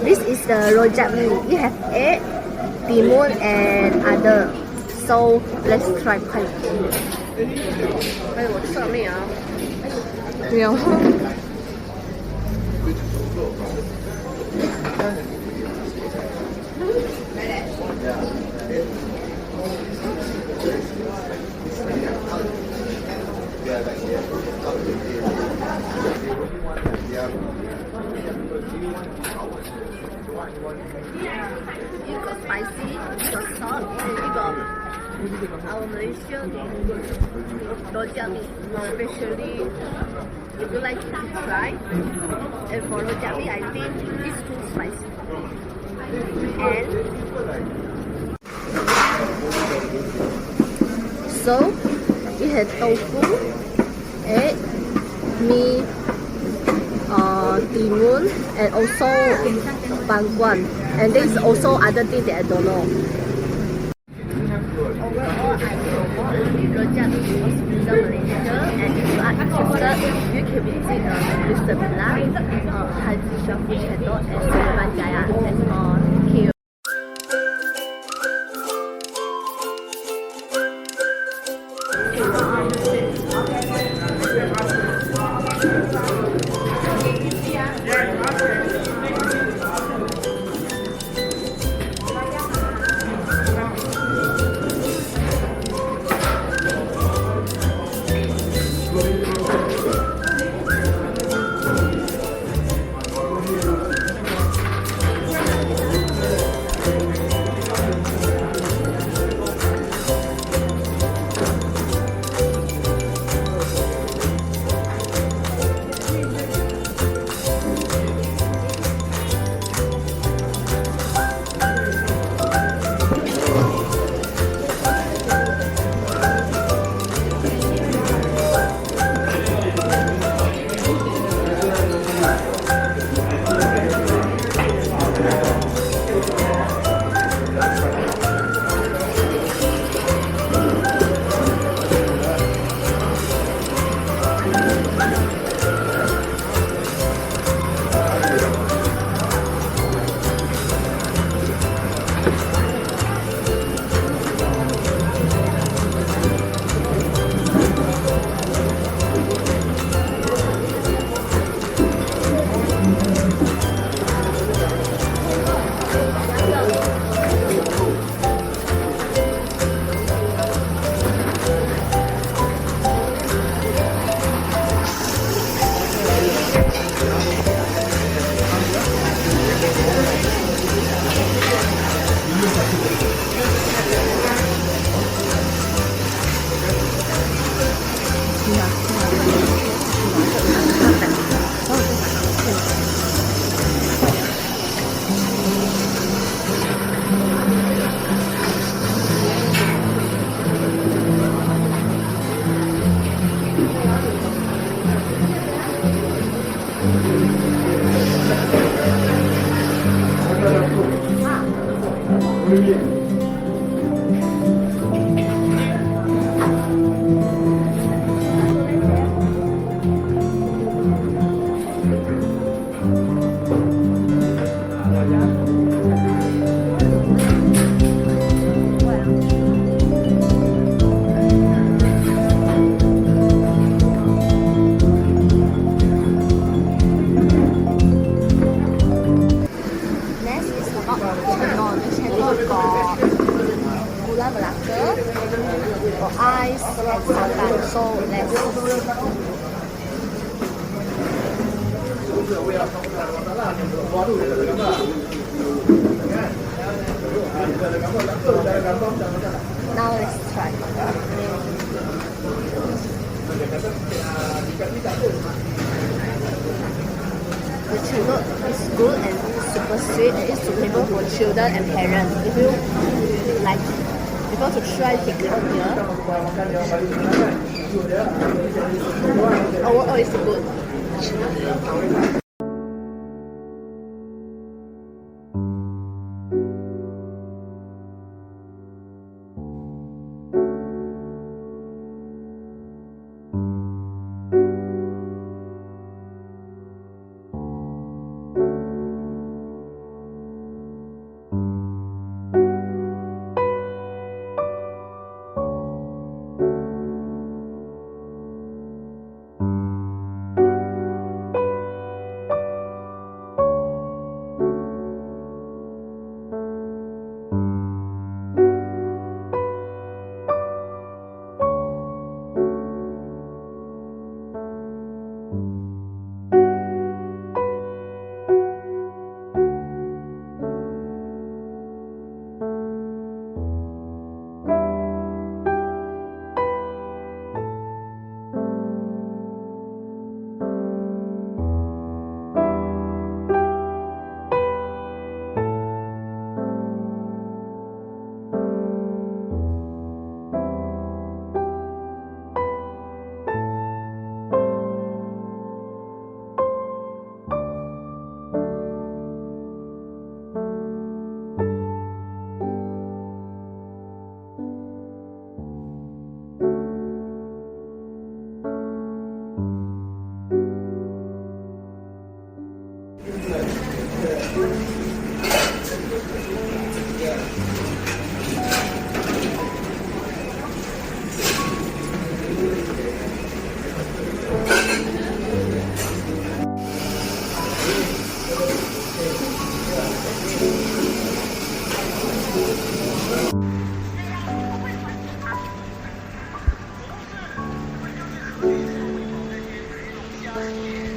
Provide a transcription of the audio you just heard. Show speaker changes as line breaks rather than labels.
This is the rojak mee. We have egg, timun, and other. So let's try quite.
哎，我吃了没有？
没有。一个 spicy， 一个 salt， 一个our Malaysian rojak mee. Especially if you like to try. And for rojak mee, I think it's too spicy. And so we have tofu, egg, mee, timun, and also bangkuan. And there's also other things that I don't know. Overall, I support rojak mee is Visa Malaysia, and if you are interested, you can visit UNIVERSITI, Haji Shariff Cendol, and Seremban Negeri Sembilan.I. Thank you. Ice and santan. So let's now let's try. The cendol is good and super sweet and it's suitable for children and parents. If you like it. If you want to try, you can come here. Overall, it's good. Bye.